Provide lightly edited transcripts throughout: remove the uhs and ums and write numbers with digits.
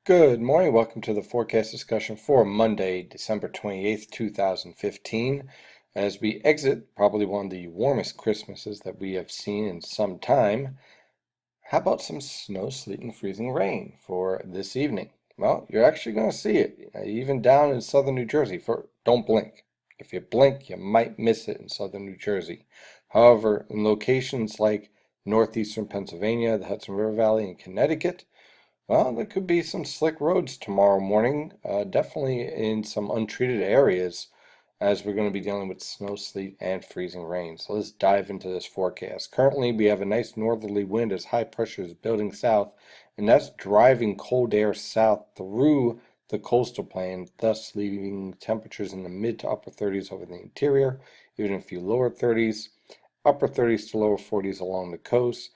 Good morning. Welcome to the forecast discussion for Monday, December 28th, 2015. As we exit probably one of the warmest Christmases that we have seen in some time, how about some snow, sleet, and freezing rain for this evening? Well, you're actually going to see it, even down in southern New Jersey. Don't blink. If you blink, you might miss it in southern New Jersey. However, in locations like northeastern Pennsylvania, the Hudson River Valley, and Connecticut, well, there could be some slick roads tomorrow morning, definitely in some untreated areas, as we're going to be dealing with snow, sleet, and freezing rain. So let's dive into this forecast. Currently, we have a nice northerly wind as high pressure is building south, and that's driving cold air south through the coastal plain, thus leaving temperatures in the mid to upper 30s over the interior, even a few lower 30s, upper 30s to lower 40s along the coast.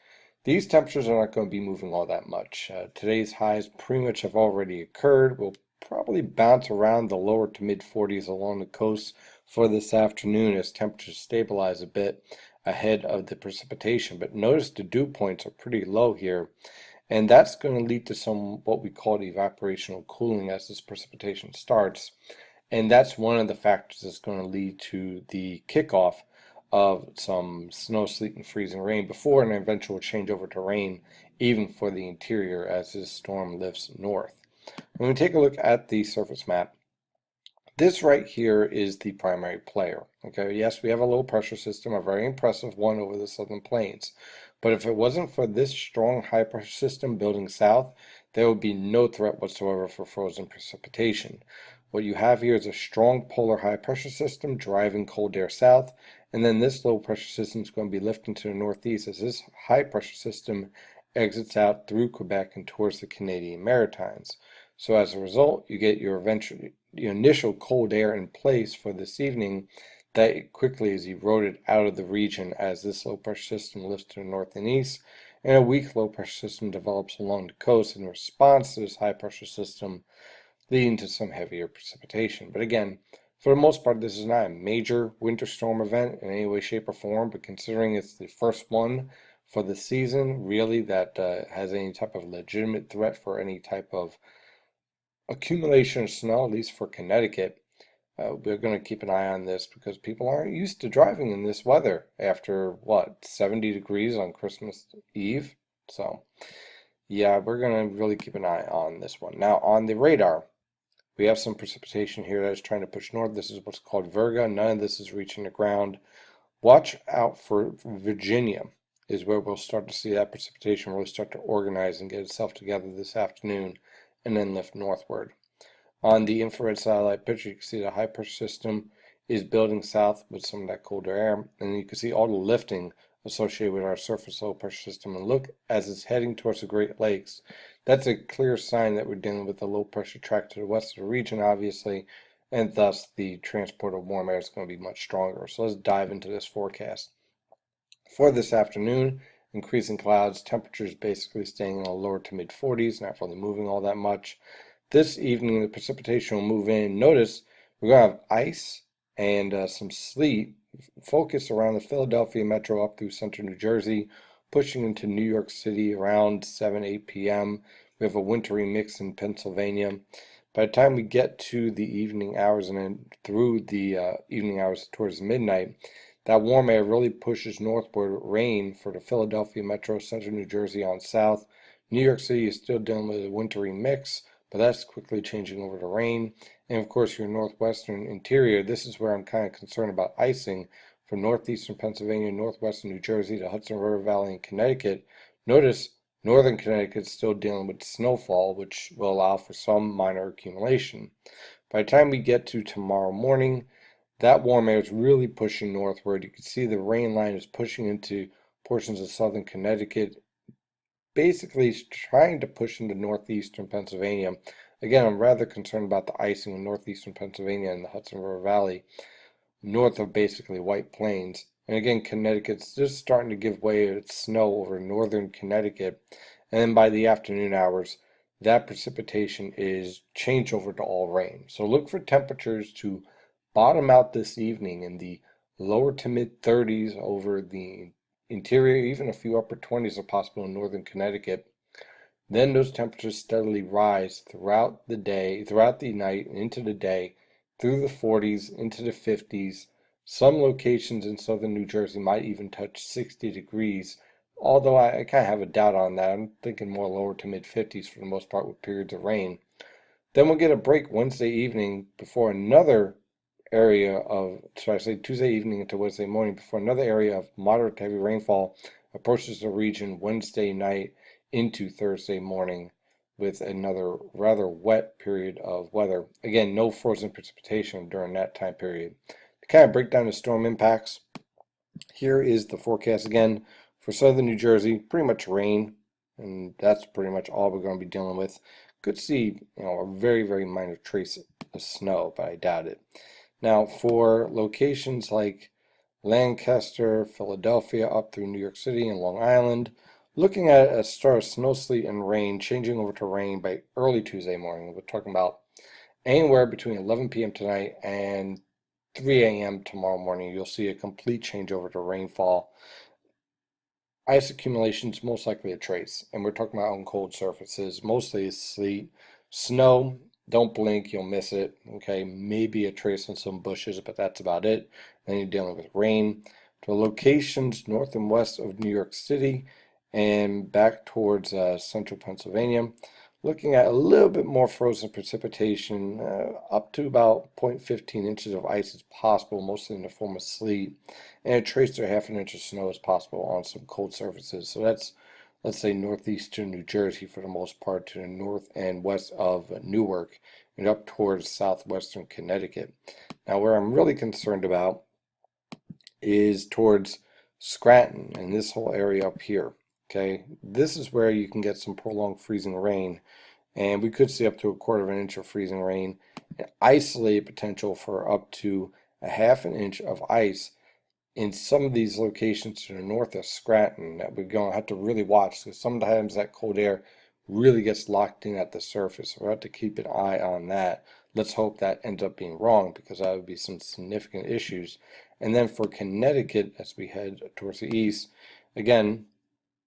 These temperatures are not going to be moving all that much. Today's highs pretty much have already occurred. We'll probably bounce around the lower to mid 40s along the coast for this afternoon as temperatures stabilize a bit ahead of the precipitation. But notice the dew points are pretty low here, and that's going to lead to some what we call evaporational cooling as this precipitation starts. And that's one of the factors that's going to lead to the kickoff of some snow, sleet, and freezing rain before an eventual change over to rain, even for the interior as this storm lifts north. When we take a look at the surface map, this right here is the primary player. Okay, yes, we have a low pressure system, a very impressive one over the southern plains. But if it wasn't for this strong high pressure system building south, there would be no threat whatsoever for frozen precipitation. What you have here is a strong polar high pressure system driving cold air south, and then this low pressure system is going to be lifting to the northeast as this high pressure system exits out through Quebec and towards the Canadian Maritimes. So as a result, you get your initial cold air in place for this evening that quickly is eroded out of the region as this low pressure system lifts to the north and east, and a weak low pressure system develops along the coast in response to this high pressure system, leading to some heavier precipitation. But again, for the most part, this is not a major winter storm event in any way, shape, or form, but considering it's the first one for the season, really, that has any type of legitimate threat for any type of accumulation of snow, at least for Connecticut, we're going to keep an eye on this because people aren't used to driving in this weather after what, 70 degrees on Christmas Eve. So, yeah, we're going to really keep an eye on this one. Now, on the radar, we have some precipitation here that is trying to push north. This is what's called Virga. None of this is reaching the ground. Watch out for Virginia, is where we'll start to see that precipitation really start to organize and get itself together this afternoon and then lift northward. On the infrared satellite picture, you can see the high pressure system is building south with some of that colder air, and you can see all the lifting associated with our surface low pressure system. And look, as it's heading towards the Great Lakes, that's a clear sign that we're dealing with a low pressure track to the west of the region, obviously, and thus the transport of warm air is going to be much stronger. So let's dive into this forecast. For this afternoon, increasing clouds, temperatures basically staying in the lower to mid 40s, not really moving all that much. This evening, the precipitation will move in. Notice we're going to have ice and some sleet focus around the Philadelphia metro up through central New Jersey, pushing into New York City around 7, 8 p.m. We have a wintry mix in Pennsylvania. By the time we get to the evening hours and then through the evening hours towards midnight, that warm air really pushes northward rain for the Philadelphia metro, central New Jersey on south. New York City is still dealing with a wintry mix, but that's quickly changing over to rain. And of course, your northwestern interior, this is where I'm kind of concerned about icing from northeastern Pennsylvania, northwestern New Jersey to Hudson River Valley and Connecticut. Notice northern Connecticut is still dealing with snowfall, which will allow for some minor accumulation. By the time we get to tomorrow morning, that warm air is really pushing northward. You can see the rain line is pushing into portions of southern Connecticut, basically trying to push into northeastern Pennsylvania. Again, I'm rather concerned about the icing in northeastern Pennsylvania and the Hudson River Valley, north of basically White Plains. And again, Connecticut's just starting to give way to snow over northern Connecticut. And then by the afternoon hours, that precipitation is changed over to all rain. So look for temperatures to bottom out this evening in the lower to mid 30s over the interior, even a few upper 20s are possible in northern Connecticut. Then those temperatures steadily rise throughout the day, throughout the night, and into the day, through the 40s, into the 50s. Some locations in southern New Jersey might even touch 60 degrees, although I kind of have a doubt on that. I'm thinking more lower to mid 50s for the most part with periods of rain. Then we'll get a break Wednesday evening before another area of, should I say Tuesday evening into Wednesday morning, before another area of moderate to heavy rainfall approaches the region Wednesday night into Thursday morning with another rather wet period of weather. Again, no frozen precipitation during that time period. To kind of break down the storm impacts, here is the forecast again for southern New Jersey, pretty much rain, and that's pretty much all we're going to be dealing with. Could see, a very, very minor trace of snow, but I doubt it. Now, for locations like Lancaster, Philadelphia, up through New York City and Long Island, looking at a start of snow, sleet, and rain changing over to rain by early Tuesday morning. We're talking about anywhere between 11 p.m. tonight and 3 a.m. tomorrow morning. You'll see a complete change over to rainfall. Ice accumulations most likely a trace, and we're talking about on cold surfaces, mostly sleet. Snow, don't blink, you'll miss it. Okay, maybe a trace on some bushes, but that's about it. Then you're dealing with rain. To locations north and west of New York City and back towards central Pennsylvania, looking at a little bit more frozen precipitation, up to about 0.15 inches of ice is possible, mostly in the form of sleet, and a trace to half an inch of snow is possible on some cold surfaces. So that's, let's say, northeastern New Jersey for the most part, to the north and west of Newark, and up towards southwestern Connecticut. Now, where I'm really concerned about is towards Scranton and this whole area up here. Okay, this is where you can get some prolonged freezing rain, and we could see up to a quarter of an inch of freezing rain, and isolated potential for up to a half an inch of ice in some of these locations to the north of Scranton that we're going to have to really watch, because sometimes that cold air really gets locked in at the surface. We'll have to keep an eye on that. Let's hope that ends up being wrong, because that would be some significant issues. And then for Connecticut, as we head towards the east, again,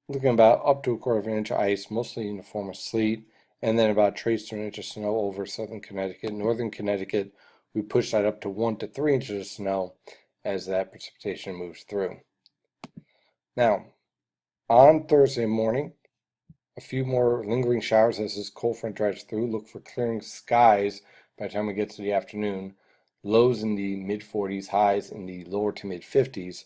looking about up to a quarter of an inch of ice, mostly in the form of sleet, and then about a trace to an inch of snow over southern Connecticut. Northern Connecticut, we push that up to 1 to 3 inches of snow as that precipitation moves through. Now, on Thursday morning, a few more lingering showers as this cold front drives through. Look for clearing skies by the time we get to the afternoon. Lows in the mid 40s, highs in the lower to mid 50s.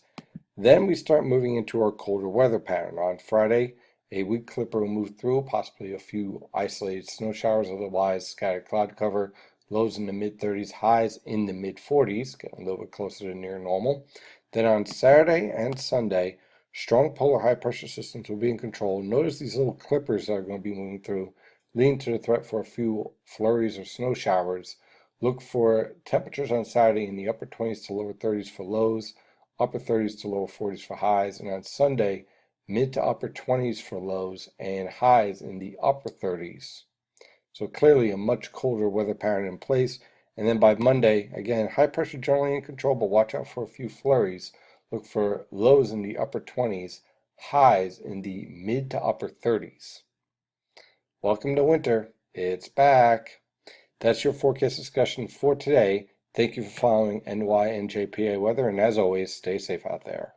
Then we start moving into our colder weather pattern. On Friday, a weak clipper will move through, possibly a few isolated snow showers, otherwise scattered cloud cover, lows in the mid 30s, highs in the mid 40s, getting a little bit closer to near normal. Then on Saturday and Sunday, strong polar high pressure systems will be in control. Notice these little clippers that are going to be moving through, leading to the threat for a few flurries or snow showers. Look for temperatures on Saturday in the upper 20s to lower 30s for lows, upper 30s to lower 40s for highs, and on Sunday, mid to upper 20s for lows and highs in the upper 30s. So clearly a much colder weather pattern in place. And then by Monday, again, high pressure generally in control, but watch out for a few flurries. Look for lows in the upper 20s, highs in the mid to upper 30s. Welcome to winter. It's back. That's your forecast discussion for today. Thank you for following NYNJPA weather, and as always, stay safe out there.